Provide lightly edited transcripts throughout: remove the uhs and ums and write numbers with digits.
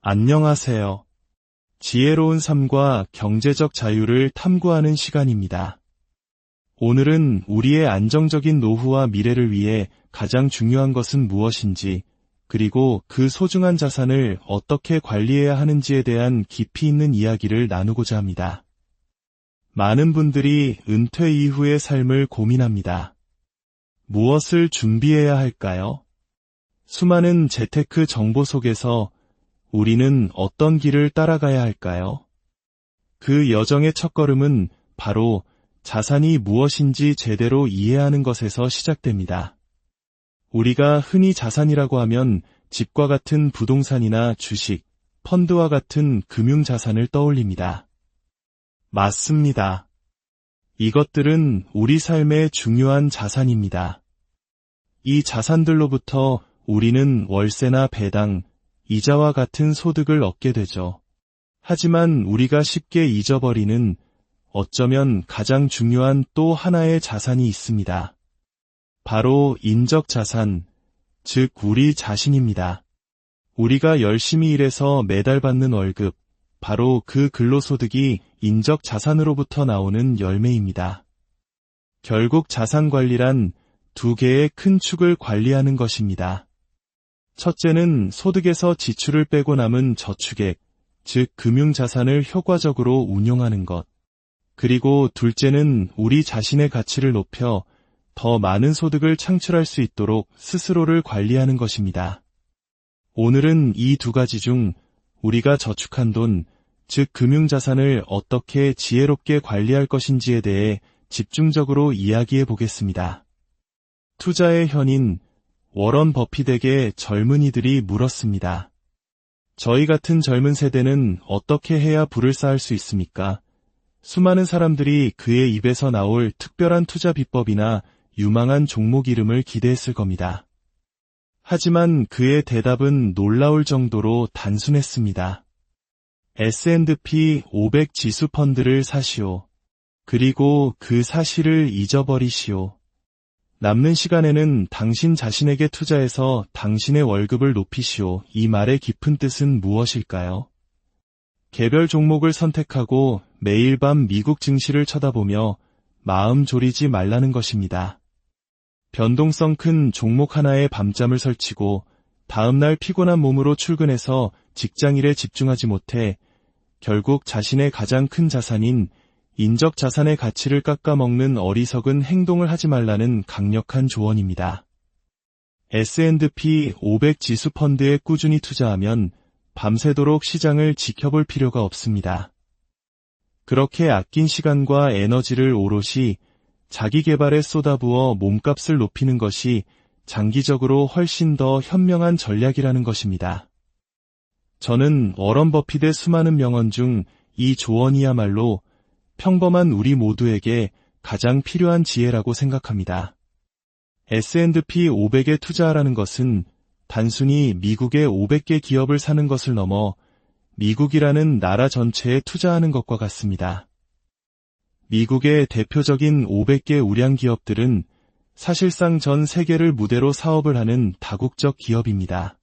안녕하세요. 지혜로운 삶과 경제적 자유를 탐구하는 시간입니다. 오늘은 우리의 안정적인 노후와 미래를 위해 가장 중요한 것은 무엇인지, 그리고 그 소중한 자산을 어떻게 관리해야 하는지에 대한 깊이 있는 이야기를 나누고자 합니다. 많은 분들이 은퇴 이후의 삶을 고민합니다. 무엇을 준비해야 할까요? 수많은 재테크 정보 속에서 우리는 어떤 길을 따라가야 할까요? 그 여정의 첫걸음은 바로 자산이 무엇인지 제대로 이해하는 것에서 시작됩니다. 우리가 흔히 자산이라고 하면 집과 같은 부동산이나 주식, 펀드와 같은 금융자산을 떠올립니다. 맞습니다. 이것들은 우리 삶의 중요한 자산입니다. 이 자산들로부터 우리는 월세나 배당, 이자와 같은 소득을 얻게 되죠. 하지만 우리가 쉽게 잊어버리는 어쩌면 가장 중요한 또 하나의 자산이 있습니다. 바로 인적 자산, 즉 우리 자신입니다. 우리가 열심히 일해서 매달 받는 월급, 바로 그 근로소득이 인적 자산으로부터 나오는 열매입니다. 결국 자산 관리란 두 개의 큰 축을 관리하는 것입니다. 첫째는 소득에서 지출을 빼고 남은 저축액, 즉 금융자산을 효과적으로 운용하는 것. 그리고 둘째는 우리 자신의 가치를 높여 더 많은 소득을 창출할 수 있도록 스스로를 관리하는 것입니다. 오늘은 이 두 가지 중 우리가 저축한 돈, 즉 금융자산을 어떻게 지혜롭게 관리할 것인지에 대해 집중적으로 이야기해 보겠습니다. 투자의 현인 워런 버핏에게 젊은이들이 물었습니다. 저희 같은 젊은 세대는 어떻게 해야 부를 쌓을 수 있습니까? 수많은 사람들이 그의 입에서 나올 특별한 투자 비법이나 유망한 종목 이름을 기대했을 겁니다. 하지만 그의 대답은 놀라울 정도로 단순했습니다. S&P 500 지수 펀드를 사시오. 그리고 그 사실을 잊어버리시오. 남는 시간에는 당신 자신에게 투자해서 당신의 월급을 높이시오. 이 말의 깊은 뜻은 무엇일까요? 개별 종목을 선택하고 매일 밤 미국 증시를 쳐다보며 마음 졸이지 말라는 것입니다. 변동성 큰 종목 하나에 밤잠을 설치고 다음날 피곤한 몸으로 출근해서 직장일에 집중하지 못해 결국 자신의 가장 큰 자산인 인적 자산의 가치를 깎아먹는 어리석은 행동을 하지 말라는 강력한 조언입니다. S&P 500 지수 펀드에 꾸준히 투자하면 밤새도록 시장을 지켜볼 필요가 없습니다. 그렇게 아낀 시간과 에너지를 오롯이 자기 개발에 쏟아부어 몸값을 높이는 것이 장기적으로 훨씬 더 현명한 전략이라는 것입니다. 저는 워런 버핏의 수많은 명언 중 이 조언이야말로 평범한 우리 모두에게 가장 필요한 지혜라고 생각합니다. S&P 500에 투자하라는 것은 단순히 미국의 500개 기업을 사는 것을 넘어 미국이라는 나라 전체에 투자하는 것과 같습니다. 미국의 대표적인 500개 우량 기업들은 사실상 전 세계를 무대로 사업을 하는 다국적 기업입니다.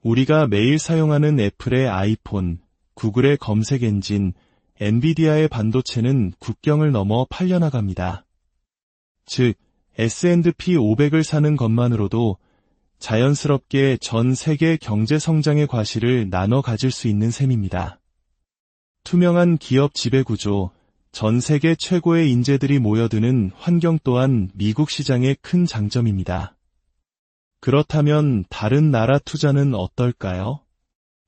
우리가 매일 사용하는 애플의 아이폰, 구글의 검색 엔진, 엔비디아의 반도체는 국경을 넘어 팔려나갑니다. 즉, S&P 500을 사는 것만으로도 자연스럽게 전 세계 경제 성장의 과실을 나눠 가질 수 있는 셈입니다. 투명한 기업 지배구조, 전 세계 최고의 인재들이 모여드는 환경 또한 미국 시장의 큰 장점입니다. 그렇다면 다른 나라 투자는 어떨까요?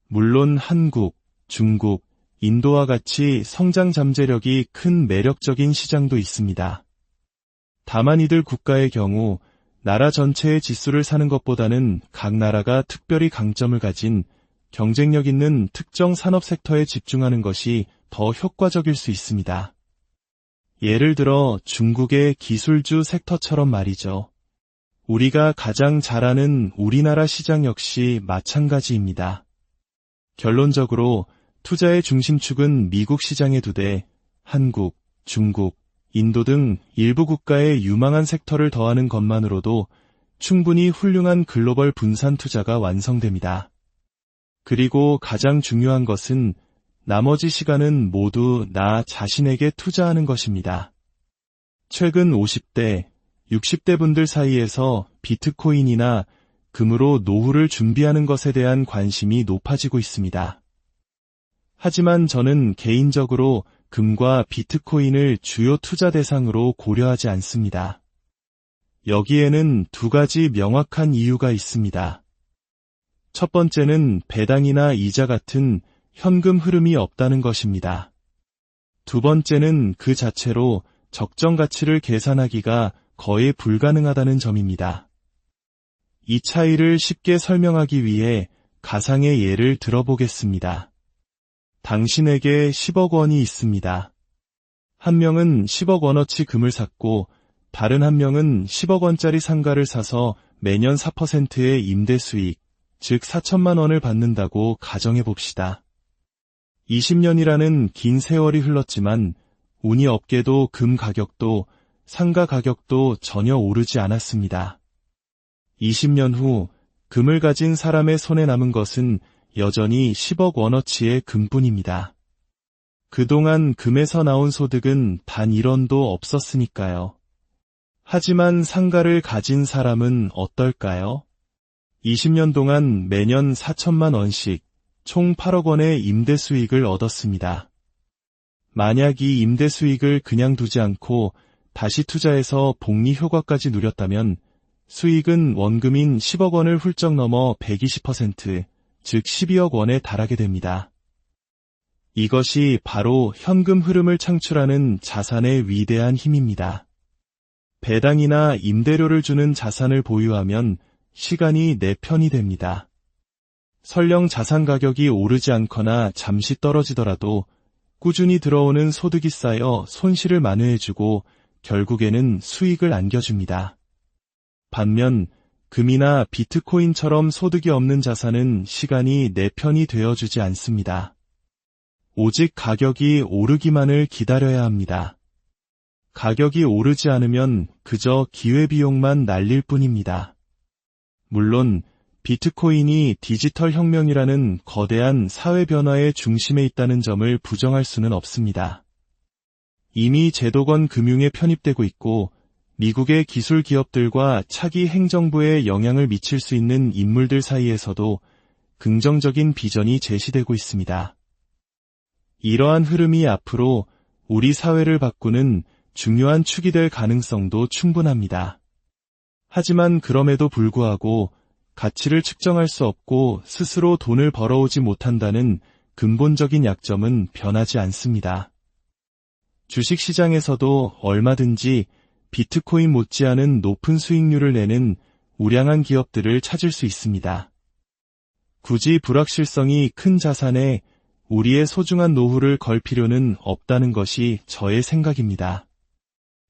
물론 한국, 중국, 인도와 같이 성장 잠재력이 큰 매력적인 시장도 있습니다. 다만 이들 국가의 경우 나라 전체의 지수를 사는 것보다는 각 나라가 특별히 강점을 가진 경쟁력 있는 특정 산업 섹터에 집중하는 것이 더 효과적일 수 있습니다. 예를 들어 중국의 기술주 섹터처럼 말이죠. 우리가 가장 잘 아는 우리나라 시장 역시 마찬가지입니다. 결론적으로 투자의 중심축은 미국 시장에 두되 한국, 중국, 인도 등 일부 국가의 유망한 섹터를 더하는 것만으로도 충분히 훌륭한 글로벌 분산 투자가 완성됩니다. 그리고 가장 중요한 것은 나머지 시간은 모두 나 자신에게 투자하는 것입니다. 최근 50대, 60대 분들 사이에서 비트코인이나 금으로 노후를 준비하는 것에 대한 관심이 높아지고 있습니다. 하지만 저는 개인적으로 금과 비트코인을 주요 투자 대상으로 고려하지 않습니다. 여기에는 두 가지 명확한 이유가 있습니다. 첫 번째는 배당이나 이자 같은 현금 흐름이 없다는 것입니다. 두 번째는 그 자체로 적정 가치를 계산하기가 거의 불가능하다는 점입니다. 이 차이를 쉽게 설명하기 위해 가상의 예를 들어보겠습니다. 당신에게 10억 원이 있습니다. 한 명은 10억 원어치 금을 샀고 다른 한 명은 10억 원짜리 상가를 사서 매년 4%의 임대 수익, 즉 4천만 원을 받는다고 가정해 봅시다. 20년이라는 긴 세월이 흘렀지만 운이 없게도 금 가격도 상가 가격도 전혀 오르지 않았습니다. 20년 후 금을 가진 사람의 손에 남은 것은 여전히 10억 원어치의 금뿐입니다. 그동안 금에서 나온 소득은 단 1원도 없었으니까요. 하지만 상가를 가진 사람은 어떨까요? 20년 동안 매년 4천만 원씩 총 8억 원의 임대 수익을 얻었습니다. 만약 이 임대 수익을 그냥 두지 않고 다시 투자해서 복리 효과까지 누렸다면 수익은 원금인 10억 원을 훌쩍 넘어 120%, 즉 12억 원에 달하게 됩니다. 이것이 바로 현금 흐름을 창출하는 자산의 위대한 힘입니다. 배당이나 임대료를 주는 자산을 보유하면 시간이 내 편이 됩니다. 설령 자산 가격이 오르지 않거나 잠시 떨어지더라도 꾸준히 들어오는 소득이 쌓여 손실을 만회해주고 결국에는 수익을 안겨줍니다. 반면 금이나 비트코인처럼 소득이 없는 자산은 시간이 내 편이 되어주지 않습니다. 오직 가격이 오르기만을 기다려야 합니다. 가격이 오르지 않으면 그저 기회비용만 날릴 뿐입니다. 물론 비트코인이 디지털 혁명이라는 거대한 사회 변화의 중심에 있다는 점을 부정할 수는 없습니다. 이미 제도권 금융에 편입되고 있고 미국의 기술 기업들과 차기 행정부에 영향을 미칠 수 있는 인물들 사이에서도 긍정적인 비전이 제시되고 있습니다. 이러한 흐름이 앞으로 우리 사회를 바꾸는 중요한 축이 될 가능성도 충분합니다. 하지만 그럼에도 불구하고 가치를 측정할 수 없고 스스로 돈을 벌어오지 못한다는 근본적인 약점은 변하지 않습니다. 주식시장에서도 얼마든지 비트코인 못지않은 높은 수익률을 내는 우량한 기업들을 찾을 수 있습니다. 굳이 불확실성이 큰 자산에 우리의 소중한 노후를 걸 필요는 없다는 것이 저의 생각입니다.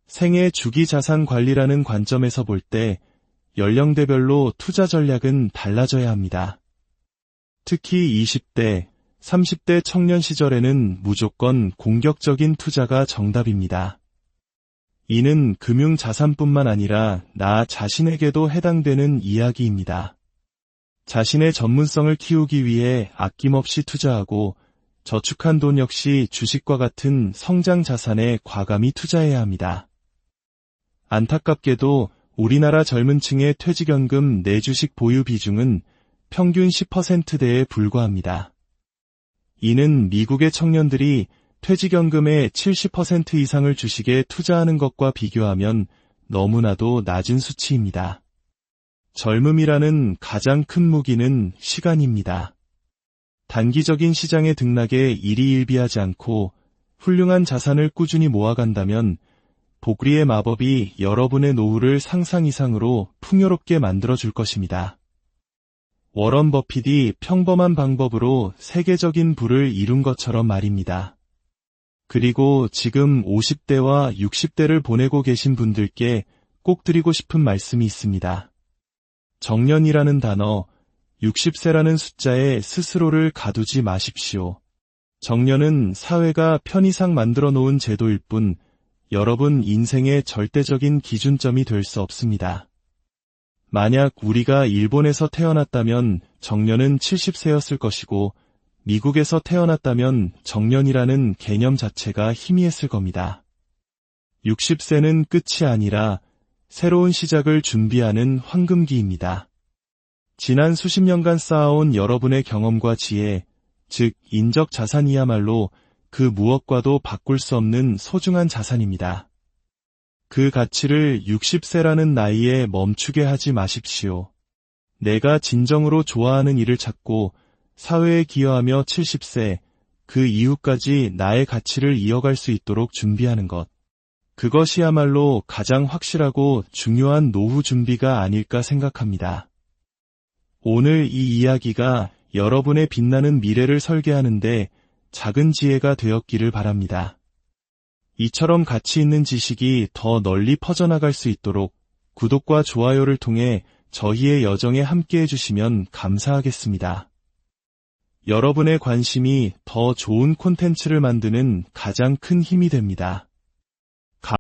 생애 주기 자산 관리라는 관점에서 볼 때 연령대별로 투자 전략은 달라져야 합니다. 특히 20대, 30대 청년 시절에는 무조건 공격적인 투자가 정답입니다. 이는 금융자산뿐만 아니라 나 자신에게도 해당되는 이야기입니다. 자신의 전문성을 키우기 위해 아낌없이 투자하고 저축한 돈 역시 주식과 같은 성장 자산에 과감히 투자해야 합니다. 안타깝게도 우리나라 젊은 층의 퇴직연금 내주식 보유 비중은 평균 10%대에 불과합니다. 이는 미국의 청년들이 퇴직연금의 70% 이상을 주식에 투자하는 것과 비교하면 너무나도 낮은 수치입니다. 젊음이라는 가장 큰 무기는 시간입니다. 단기적인 시장의 등락에 일희일비하지 않고 훌륭한 자산을 꾸준히 모아간다면 복리의 마법이 여러분의 노후를 상상 이상으로 풍요롭게 만들어줄 것입니다. 워런 버핏이 평범한 방법으로 세계적인 부를 이룬 것처럼 말입니다. 그리고 지금 50대와 60대를 보내고 계신 분들께 꼭 드리고 싶은 말씀이 있습니다. 정년이라는 단어, 60세라는 숫자에 스스로를 가두지 마십시오. 정년은 사회가 편의상 만들어 놓은 제도일 뿐 여러분 인생의 절대적인 기준점이 될 수 없습니다. 만약 우리가 일본에서 태어났다면 정년은 70세였을 것이고 미국에서 태어났다면 정년이라는 개념 자체가 희미했을 겁니다. 60세는 끝이 아니라 새로운 시작을 준비하는 황금기입니다. 지난 수십 년간 쌓아온 여러분의 경험과 지혜, 즉 인적 자산이야말로 그 무엇과도 바꿀 수 없는 소중한 자산입니다. 그 가치를 60세라는 나이에 멈추게 하지 마십시오. 내가 진정으로 좋아하는 일을 찾고 사회에 기여하며 70세, 그 이후까지 나의 가치를 이어갈 수 있도록 준비하는 것. 그것이야말로 가장 확실하고 중요한 노후 준비가 아닐까 생각합니다. 오늘 이 이야기가 여러분의 빛나는 미래를 설계하는데 작은 지혜가 되었기를 바랍니다. 이처럼 가치 있는 지식이 더 널리 퍼져나갈 수 있도록 구독과 좋아요를 통해 저희의 여정에 함께해 주시면 감사하겠습니다. 여러분의 관심이 더 좋은 콘텐츠를 만드는 가장 큰 힘이 됩니다.